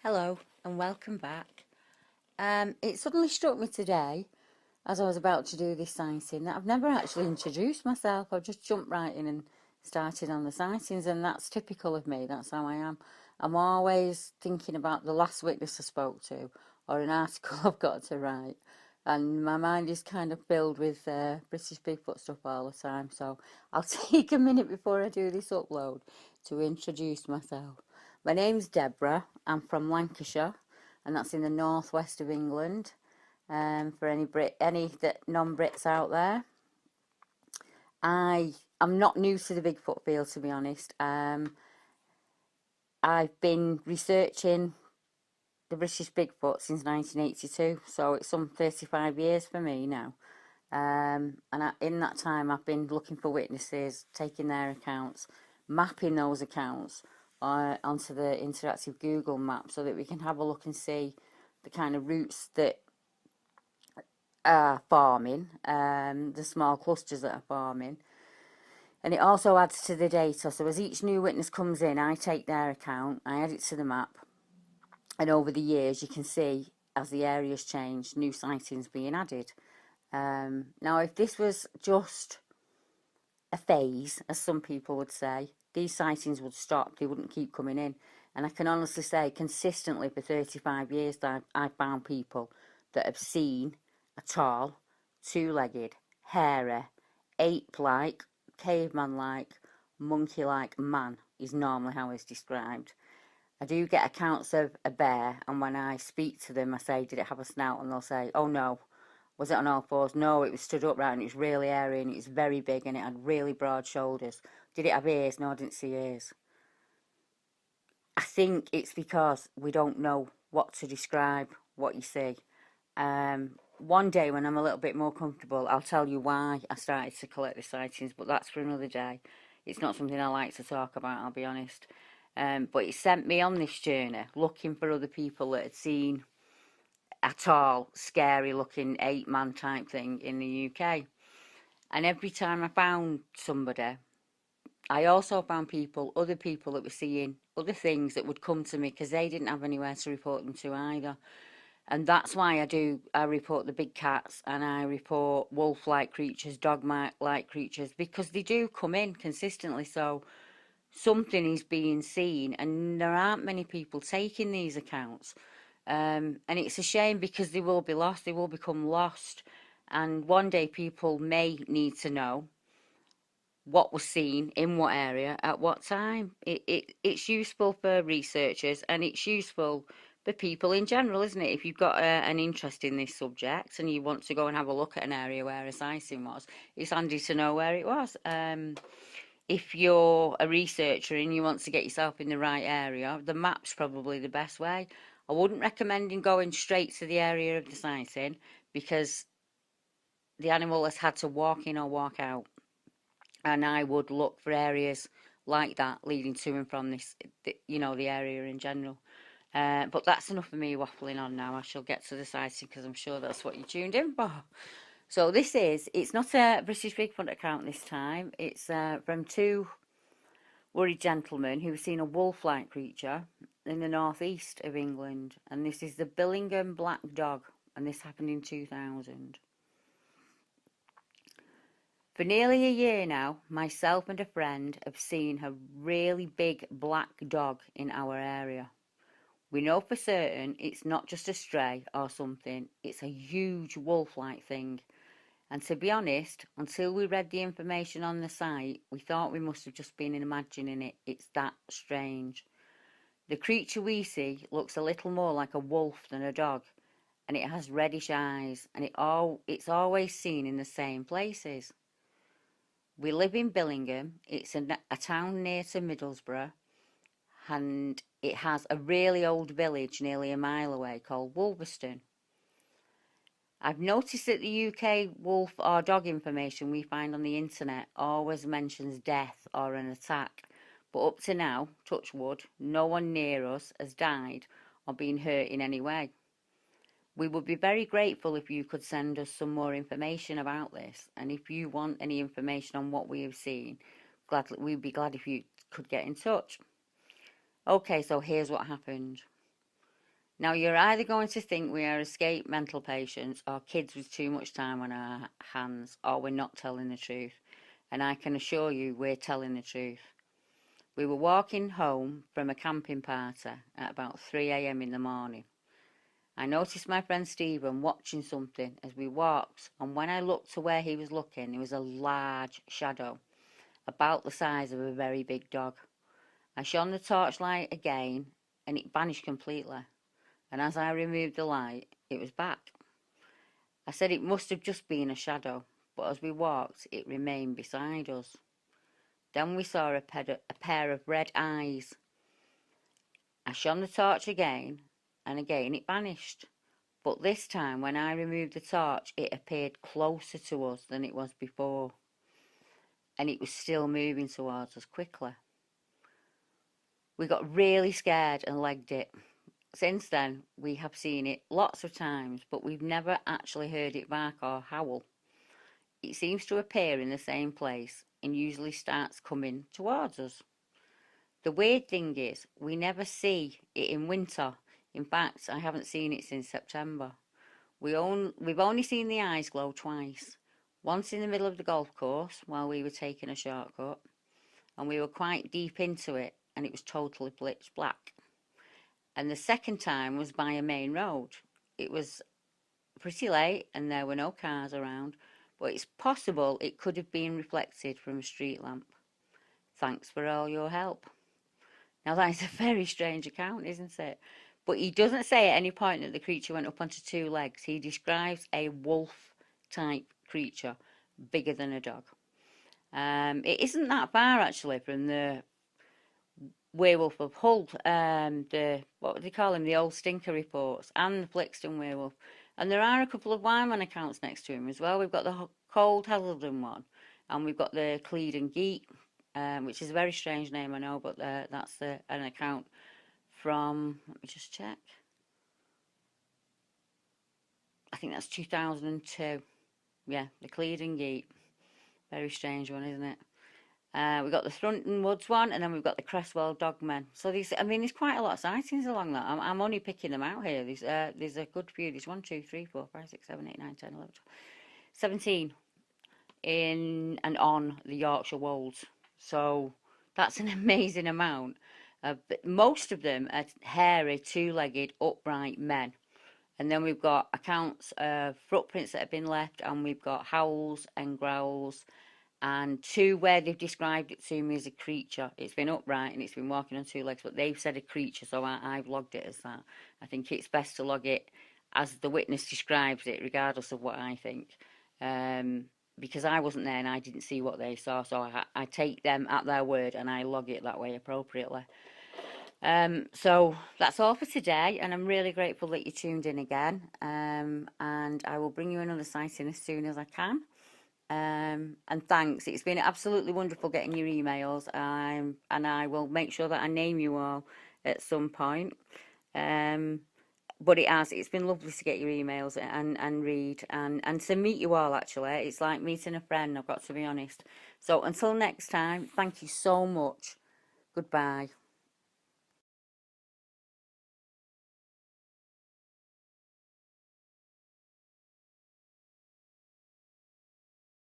Hello and welcome back. It suddenly struck me today, as I was about to do this sighting, that I've never actually introduced myself. I've just jumped right in and started on the sightings, and that's typical of me. That's how I am. I'm always thinking about the last witness I spoke to or an article I've got to write, and my mind is kind of filled with British Bigfoot stuff all the time. So I'll take a minute before I do this upload to introduce myself. My name's Deborah. I'm from Lancashire, and that's in the northwest of England. For any non-Brits out there, I'm not new to the Bigfoot field, to be honest. I've been researching the British Bigfoot since 1982, so it's some 35 years for me now. In that time, I've been looking for witnesses, taking their accounts, mapping those accounts onto the interactive Google map so that we can have a look and see the kind of routes that are farming, the small clusters that are farming. And it also adds to the data. So as each new witness comes in, I take their account, I add it to the map. And over the years, you can see, as the areas change, new sightings being added. Now, if this was just a phase, as some people would say, these sightings would stop. They wouldn't keep coming in. And I can honestly say, consistently for 35 years, that I've found people that have seen a tall, two-legged, hairy, ape-like, caveman-like, monkey-like man is normally how it's described. I do get accounts of a bear, and when I speak to them, I say, did it have a snout? And they'll say, oh no. Was it on all fours? No, it was stood upright and it was really airy and it was very big and it had really broad shoulders. Did it have ears? No, I didn't see ears. I think it's because we don't know what to describe what you see. One day when I'm a little bit more comfortable, I'll tell you why I started to collect the sightings, but that's for another day. It's not something I like to talk about, I'll be honest. But it sent me on this journey, looking for other people that had seen a tall, scary looking 8-man type thing in the UK. And every time I found somebody, I also found other people that were seeing other things that would come to me because they didn't have anywhere to report them to either. And that's why I report the big cats and I report wolf-like creatures, dog-like creatures, because they do come in consistently. So something is being seen and there aren't many people taking these accounts. And it's a shame because they will be lost, they will become lost. And one day people may need to know what was seen in what area at what time. It's useful for researchers and it's useful for people in general, isn't it? If you've got an interest in this subject and you want to go and have a look at an area where a sighting was, it's handy to know where it was. If you're a researcher and you want to get yourself in the right area, the map's probably the best way. I wouldn't recommend going straight to the area of the sighting because the animal has had to walk in or walk out. And I would look for areas like that leading to and from the area in general. But that's enough of me waffling on now. I shall get to the sighting because I'm sure that's what you tuned in for. So it's not a British Bigfoot account this time. It's from two worried gentlemen who've seen a wolf-like creature in the northeast of England. And this is the Billingham black dog. And this happened in 2000. For nearly a year now, myself and a friend have seen a really big black dog in our area. We know for certain it's not just a stray or something, it's a huge wolf-like thing. And to be honest, until we read the information on the site, we thought we must have just been imagining it. It's that strange. The creature we see looks a little more like a wolf than a dog, and it has reddish eyes, and it's always seen in the same places. We live in Billingham. It's a town near to Middlesbrough, and it has a really old village nearly a mile away called Wolverston. I've noticed that the UK wolf or dog information we find on the internet always mentions death or an attack, but up to now, touch wood, no one near us has died or been hurt in any way. We would be very grateful if you could send us some more information about this, and if you want any information on what we have seen, we'd be glad if you could get in touch. Okay, so here's what happened. Now, you're either going to think we are escaped mental patients or kids with too much time on our hands, or we're not telling the truth. And I can assure you we're telling the truth. We were walking home from a camping party at about 3 a.m. in the morning. I noticed my friend Stephen watching something as we walked, and when I looked to where he was looking, there was a large shadow, about the size of a very big dog. I shone the torchlight again, and it vanished completely. And as I removed the light, it was back. I said it must have just been a shadow, but as we walked, it remained beside us. Then we saw a pair of red eyes. I shone the torch again, and again it vanished. But this time, when I removed the torch, it appeared closer to us than it was before. And it was still moving towards us quickly. We got really scared and legged it. Since then, we have seen it lots of times, but we've never actually heard it bark or howl. It seems to appear in the same place and usually starts coming towards us. The weird thing is, we never see it in winter. In fact, I haven't seen it since September. We've only seen the eyes glow twice. Once in the middle of the golf course while we were taking a shortcut, and we were quite deep into it, and it was totally pitch black. And the second time was by a main road. It was pretty late and there were no cars around, but it's possible it could have been reflected from a street lamp. Thanks for all your help. Now that is a very strange account, isn't it? But he doesn't say at any point that the creature went up onto two legs. He describes a wolf-type creature, bigger than a dog. It isn't that far actually from the Werewolf of Hull, what would they call him, the old Stinker reports, and the Flixton werewolf. And there are a couple of Wyman accounts next to him as well. We've got the Cold Heldon one, and we've got the Cleed Geet, which is a very strange name, I know, but that's an account from, let me just check, I think that's 2002. Yeah, the Cleed Geet. Very strange one, isn't it? We've got the Thornton Woods one, and then we've got the Cresswell Dogmen. So these, I mean, there's quite a lot of sightings along that. I'm only picking them out here. There's a good few. There's 1, 2, 3, 4, 5, 6, 7, 8, 9, 10, 11, 12, 17 in and on the Yorkshire Wolds. So that's an amazing amount. But most of them are hairy, two-legged, upright men. And then we've got accounts of footprints that have been left, and we've got howls and growls, and two where they've described it to me as a creature. It's been upright and it's been walking on two legs, but they've said a creature, so I've logged it as that. I think it's best to log it as the witness describes it, regardless of what I think. Because I wasn't there and I didn't see what they saw, so I take them at their word and I log it that way appropriately. So that's all for today, and I'm really grateful that you tuned in again. And I will bring you another sighting as soon as I can. And thanks. It's been absolutely wonderful getting your emails. And I will make sure that I name you all at some point. But it's been lovely to get your emails and read and to meet you all, actually. It's like meeting a friend, I've got to be honest. So until next time, thank you so much. Goodbye.